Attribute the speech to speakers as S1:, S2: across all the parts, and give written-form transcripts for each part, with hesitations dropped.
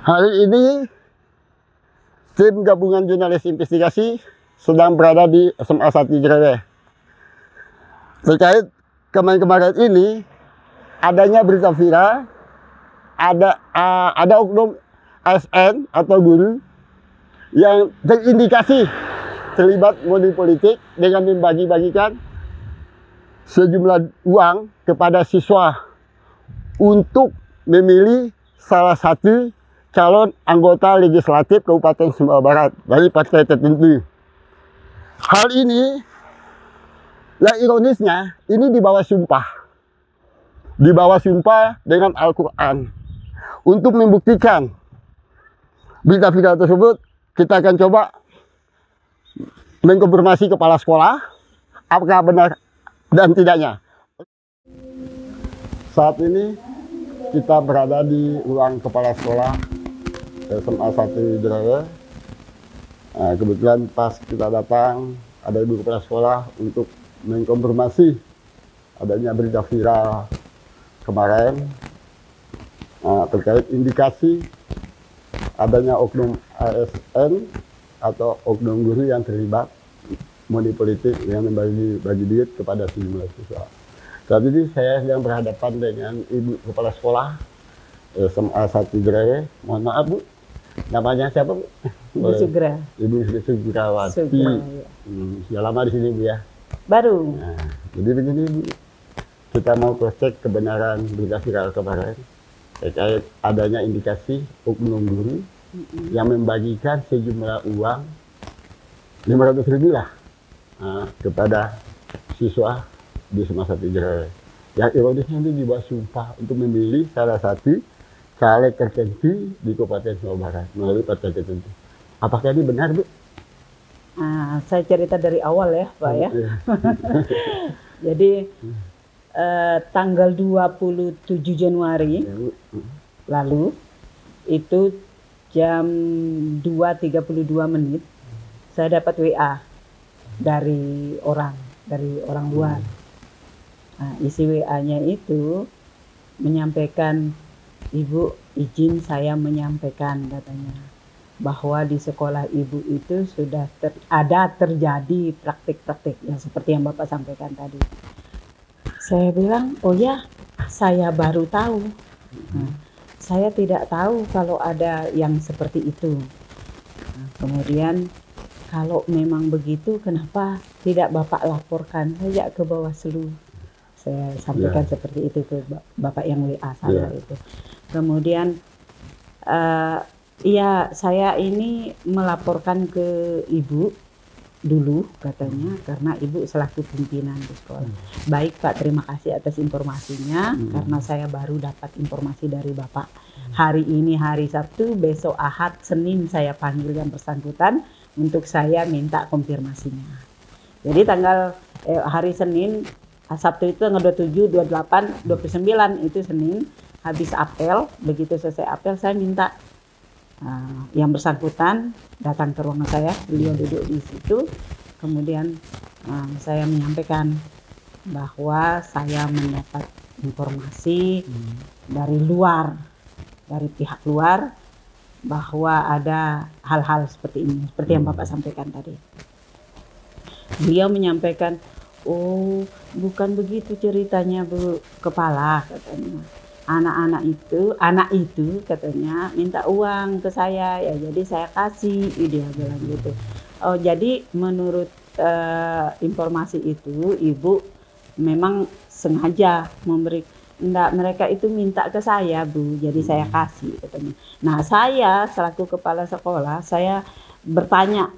S1: Hari ini tim gabungan jurnalis investigasi sedang berada di SMA 1 Jereweh. Terkait kemarin ini adanya berita viral, ada oknum ASN atau guru yang terindikasi terlibat money politik dengan membagi-bagikan sejumlah uang kepada siswa untuk memilih salah satu calon anggota legislatif Kabupaten Sumbawa Barat dari partai tertentu. Hal ini, yang ironisnya, ini di bawah sumpah. Di bawah sumpah dengan Al-Quran. Untuk membuktikan berita viral tersebut, kita akan coba mengkonfirmasi kepala sekolah apakah benar dan tidaknya. Saat ini kita berada di ruang kepala sekolah SMA 1 Jereweh. Nah, kebetulan pas kita datang ada ibu kepala sekolah untuk mengkonfirmasi adanya berita viral kemarin terkait indikasi adanya oknum ASN atau oknum guru yang terlibat money politik yang membagi duit kepada sejumlah siswa. Saat ini saya sedang berhadapan dengan ibu kepala sekolah SMA 1 Jereweh. Mohon maaf Bu, namanya siapa Bu?
S2: Ibu Sugra.
S1: Ibu Sugrawati.
S2: Sugra, ya.
S1: Sudah lama di sini Bu ya?
S2: Baru.
S1: Nah, jadi begini Bu, kita mau cross check kebenaran berita viral kemarin terkait adanya indikasi oknum guru yang membagikan sejumlah uang 500.000 lah kepada siswa di SMA 1 Jereweh. Yang ironisnya itu di bawah sumpah untuk memilih salah satu caleg tertentu di Kabupaten Sumbawa Barat melalui partai tertentu. Apakah ini benar Bu?
S2: Saya cerita dari awal ya Pak ya. Jadi tanggal 27 Januari lalu itu jam 2.32 menit saya dapat WA dari orang luar. Nah, isi WA-nya itu menyampaikan, Ibu izin saya menyampaikan katanya bahwa di sekolah Ibu itu sudah terjadi praktik-praktik yang seperti yang Bapak sampaikan tadi. Saya bilang, oh ya, saya baru tahu. Nah, saya tidak tahu kalau ada yang seperti itu. Nah, kemudian kalau memang begitu, kenapa tidak Bapak laporkan saja ke Bawaslu? Saya sampaikan seperti itu ke Bapak yang WA saya itu. Kemudian, ya saya ini melaporkan ke Ibu dulu katanya, karena Ibu selaku pimpinan di sekolah. Baik Pak, terima kasih atas informasinya, karena saya baru dapat informasi dari Bapak. Hari ini hari Sabtu, besok Ahad, Senin saya panggil yang bersangkutan untuk saya minta konfirmasinya. Jadi tanggal hari Senin, Sabtu itu tanggal 27, 28, 29 itu Senin, habis apel, begitu selesai apel saya minta yang bersangkutan datang ke ruangan saya, beliau duduk di situ, kemudian saya menyampaikan bahwa saya mendapat informasi dari luar, dari pihak luar, bahwa ada hal-hal seperti ini, seperti yang Bapak sampaikan tadi. Beliau menyampaikan, oh bukan begitu ceritanya Bu Kepala, katanya. Anak itu katanya minta uang ke saya, ya jadi saya kasih, dia bilang gitu. Oh jadi menurut informasi itu Ibu memang sengaja memberi. Enggak, mereka itu minta ke saya Bu, jadi saya kasih katanya. Nah saya selaku kepala sekolah, saya bertanya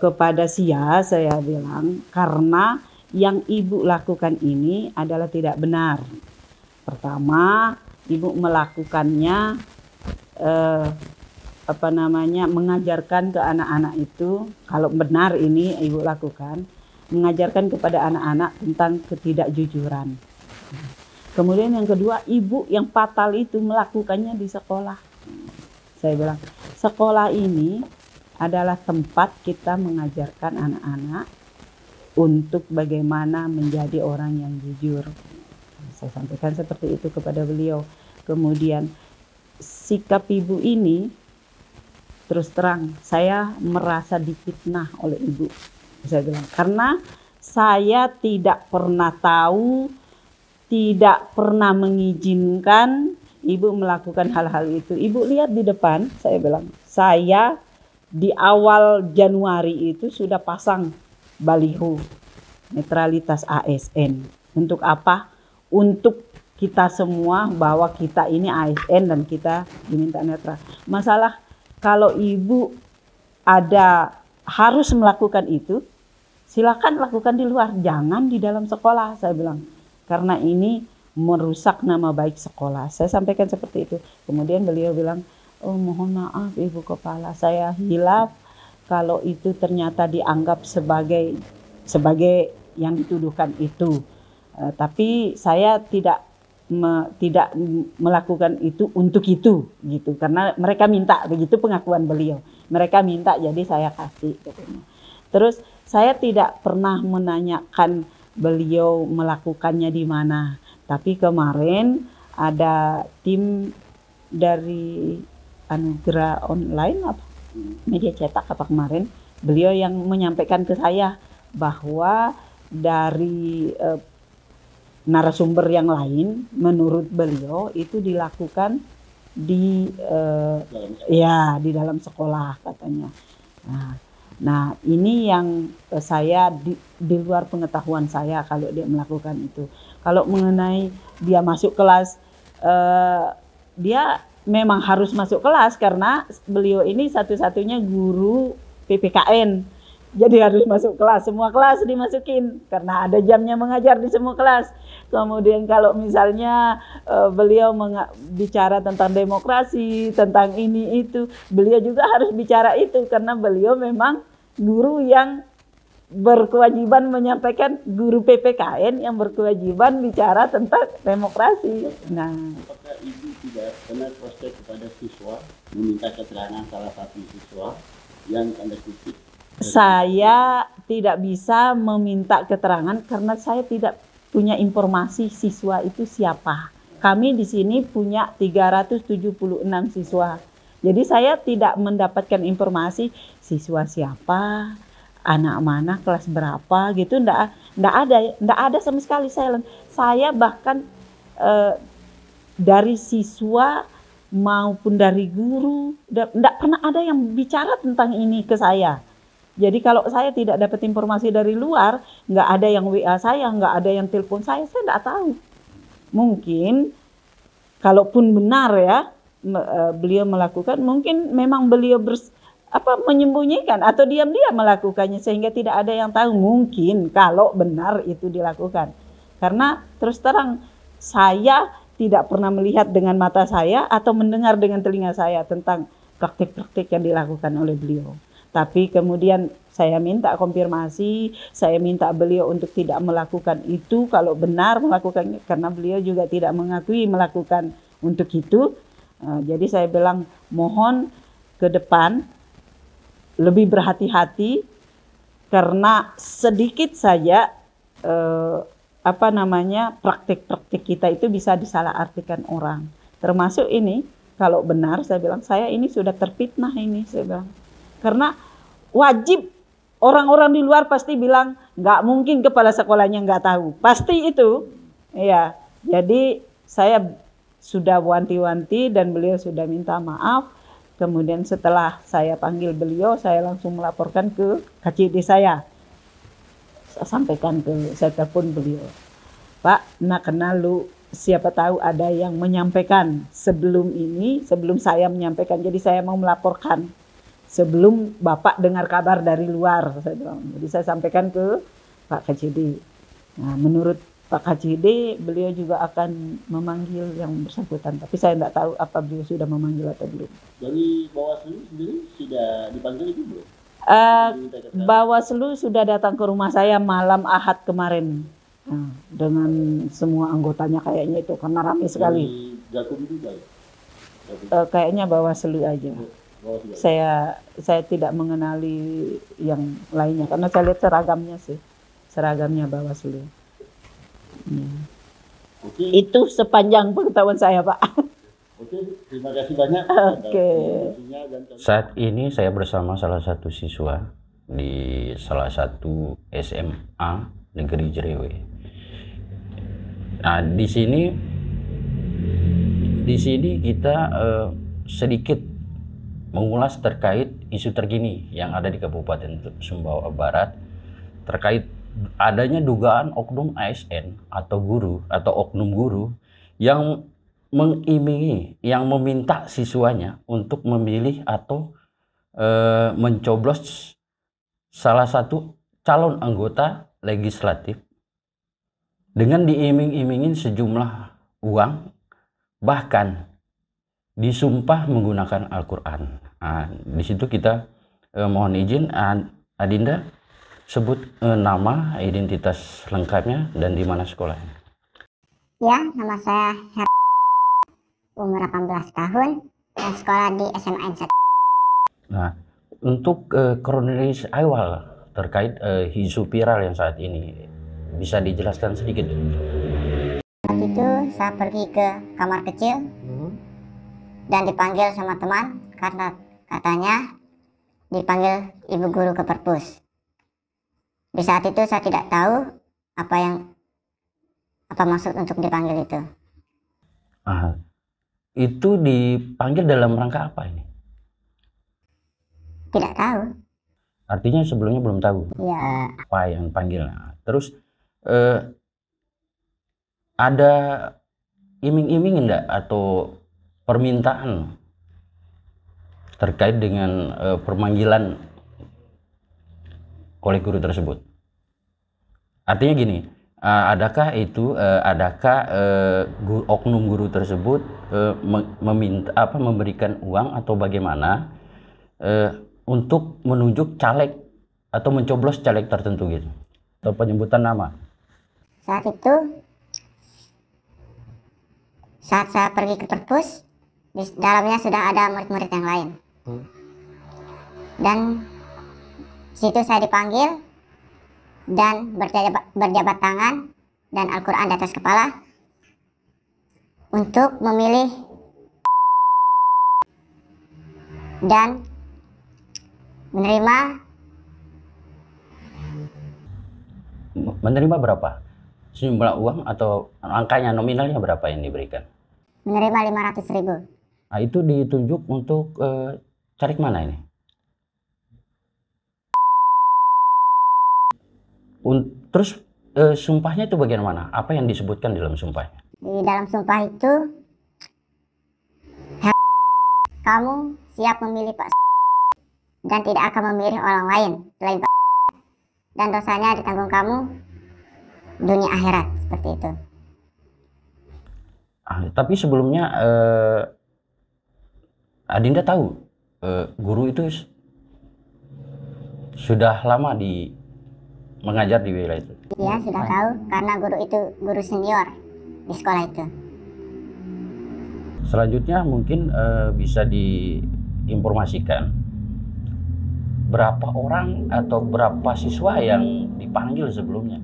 S2: kepada saya bilang, karena yang Ibu lakukan ini adalah tidak benar. Pertama, Ibu melakukannya mengajarkan ke anak-anak itu, kalau benar ini Ibu lakukan, mengajarkan kepada anak-anak tentang ketidakjujuran. Kemudian yang kedua, Ibu yang fatal itu melakukannya di sekolah. Saya bilang, sekolah ini adalah tempat kita mengajarkan anak-anak untuk bagaimana menjadi orang yang jujur. Saya sampaikan seperti itu kepada beliau. Kemudian sikap ibu ini terus terang saya merasa difitnah oleh ibu, saya bilang, karena saya tidak pernah tahu, tidak pernah mengizinkan ibu melakukan hal-hal itu. Ibu lihat di depan, saya bilang, saya di awal Januari itu sudah pasang baliho netralitas ASN. Untuk apa? Untuk kita semua bahwa kita ini ASN dan kita diminta netral. Masalah kalau ibu ada harus melakukan itu, silakan lakukan di luar, jangan di dalam sekolah, saya bilang. Karena ini merusak nama baik sekolah. Saya sampaikan seperti itu. Kemudian beliau bilang, oh mohon maaf Ibu Kepala, saya hilaf kalau itu ternyata dianggap sebagai yang dituduhkan itu. Tapi saya tidak melakukan itu untuk itu gitu, karena mereka minta, begitu pengakuan beliau, mereka minta jadi saya kasih katanya. Terus saya tidak pernah menanyakan beliau melakukannya di mana, tapi kemarin ada tim dari Anugerah Online apa media cetak apa kemarin, beliau yang menyampaikan ke saya bahwa dari narasumber yang lain menurut beliau itu dilakukan di di dalam sekolah katanya. Nah ini yang saya di luar pengetahuan saya kalau dia melakukan itu. Kalau mengenai dia masuk kelas, dia memang harus masuk kelas karena beliau ini satu-satunya guru PPKN. Jadi harus masuk kelas, semua kelas dimasukin karena ada jamnya mengajar di semua kelas. Kemudian kalau misalnya beliau bicara tentang demokrasi, tentang ini itu, beliau juga harus bicara itu karena beliau memang guru yang berkewajiban menyampaikan, guru PPKN yang berkewajiban bicara tentang demokrasi. Nah,
S1: apakah Ibu tidak pernah protes kepada siswa meminta keterangan salah satu siswa yang tanda kutip?
S2: Saya tidak bisa meminta keterangan karena saya tidak punya informasi siswa itu siapa. Kami di sini punya 376 siswa. Jadi saya tidak mendapatkan informasi siswa siapa, anak mana, kelas berapa gitu, enggak ada sama sekali. Saya bahkan dari siswa maupun dari guru enggak pernah ada yang bicara tentang ini ke saya. Jadi kalau saya tidak dapat informasi dari luar, nggak ada yang WA saya, nggak ada yang telepon saya nggak tahu. Mungkin, kalaupun benar ya, beliau melakukan, mungkin memang beliau menyembunyikan atau diam-diam melakukannya sehingga tidak ada yang tahu. Mungkin kalau benar itu dilakukan. Karena terus terang, saya tidak pernah melihat dengan mata saya atau mendengar dengan telinga saya tentang praktik-praktik yang dilakukan oleh beliau. Tapi kemudian saya minta konfirmasi, saya minta beliau untuk tidak melakukan itu kalau benar melakukannya, karena beliau juga tidak mengakui melakukan untuk itu. Jadi saya bilang mohon ke depan lebih berhati-hati karena sedikit saja praktik-praktik kita itu bisa disalahartikan orang. Termasuk ini, kalau benar saya bilang saya ini sudah terfitnah ini, saya bilang. Karena wajib orang-orang di luar pasti bilang nggak mungkin kepala sekolahnya nggak tahu, pasti itu, ya. Jadi saya sudah wanti-wanti dan beliau sudah minta maaf. Kemudian setelah saya panggil beliau, saya langsung melaporkan ke KCD saya. Saya sampaikan saya telepon beliau, Pak, nak kenal lu, siapa tahu ada yang menyampaikan sebelum saya menyampaikan, jadi saya mau melaporkan. Sebelum Bapak dengar kabar dari luar, saya bilang. Jadi saya sampaikan ke Pak KCD. Nah, menurut Pak KCD, beliau juga akan memanggil yang bersangkutan. Tapi saya tidak tahu apa beliau sudah memanggil atau belum.
S1: Dari Bawaslu sendiri sudah dipanggil itu belum?
S2: Bawaslu sudah datang ke rumah saya malam Ahad kemarin. Nah, dengan semua anggotanya kayaknya itu, karena ramai sekali.
S1: Gakum juga ya?
S2: Kayaknya Bawaslu aja. Saya tidak mengenali yang lainnya karena saya lihat seragamnya Bawaslu. Ya. Itu sepanjang pengetahuan saya, Pak.
S1: Oke, terima kasih banyak.
S2: Oke.
S3: Saat ini saya bersama salah satu siswa di salah satu SMA Negeri Jerewe. Nah, di sini kita sedikit mengulas terkait isu terkini yang ada di Kabupaten Sumbawa Barat terkait adanya dugaan oknum ASN atau guru atau oknum guru yang mengiming-imingi, yang meminta siswanya untuk memilih atau mencoblos salah satu calon anggota legislatif dengan diiming-imingin sejumlah uang, bahkan disumpah menggunakan Al-Quran. Nah, di situ kita mohon izin Adinda sebut nama, identitas lengkapnya, dan di mana sekolahnya.
S4: Ya, nama saya umur 18 tahun dan sekolah di SMA N1.
S3: Nah, untuk kronologis awal terkait isu viral yang saat ini bisa dijelaskan sedikit?
S4: Saat itu saya pergi ke kamar kecil dan dipanggil sama teman karena katanya dipanggil ibu guru ke perpus. Di saat itu saya tidak tahu apa maksud untuk dipanggil itu.
S3: Itu dipanggil dalam rangka apa ini?
S4: Tidak tahu.
S3: Artinya sebelumnya belum tahu
S4: Ya.
S3: apa yang panggil. Terus ada iming-iming enggak atau permintaan terkait dengan permanggilan oleh guru tersebut? Artinya gini, adakah oknum guru tersebut memberikan uang atau bagaimana untuk menunjuk caleg atau mencoblos caleg tertentu gitu, atau penyebutan nama?
S4: Saat itu, saat saya pergi ke perpus, di dalamnya sudah ada murid-murid yang lain. Dan situ saya dipanggil dan berjabat tangan dan Al-Quran di atas kepala untuk memilih dan
S3: menerima berapa? Sejumlah uang atau angkanya, nominalnya berapa yang diberikan?
S4: menerima 500.000.
S3: Nah, itu ditunjuk untuk caleg mana ini? Terus sumpahnya itu bagian mana? Apa yang disebutkan dalam sumpahnya?
S4: Di dalam sumpah itu, kamu siap memilih Pak dan tidak akan memilih orang lain selain Pak, dan dosanya ditanggung kamu dunia akhirat, seperti itu.
S3: Tapi sebelumnya Adinda tahu guru itu sudah lama mengajar di wilayah itu?
S4: Iya, sudah tahu karena guru itu guru senior di sekolah itu.
S3: Selanjutnya mungkin bisa diinformasikan berapa orang atau berapa siswa yang dipanggil sebelumnya?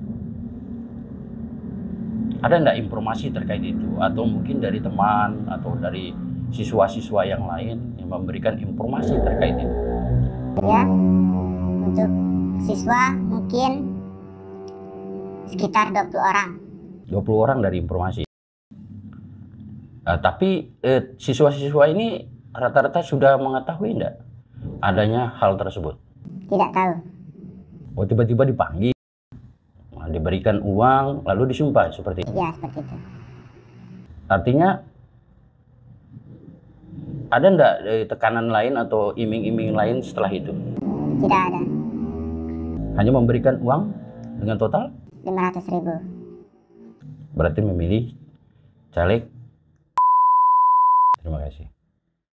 S3: Ada enggak informasi terkait itu? Atau mungkin dari teman atau dari siswa-siswa yang lain yang memberikan informasi terkait itu?
S4: Ya, untuk siswa mungkin sekitar 20 orang.
S3: 20 orang dari informasi. Tapi siswa-siswa ini rata-rata sudah mengetahui enggak adanya hal tersebut?
S4: Tidak tahu.
S3: Oh, tiba-tiba dipanggil, diberikan uang, lalu disumpah seperti itu?
S4: Ya, seperti itu.
S3: Artinya ada enggak tekanan lain atau iming-iming lain setelah itu?
S4: Tidak ada.
S3: Hanya memberikan uang dengan total
S4: 500.000.
S3: Berarti memilih caleg. Terima kasih.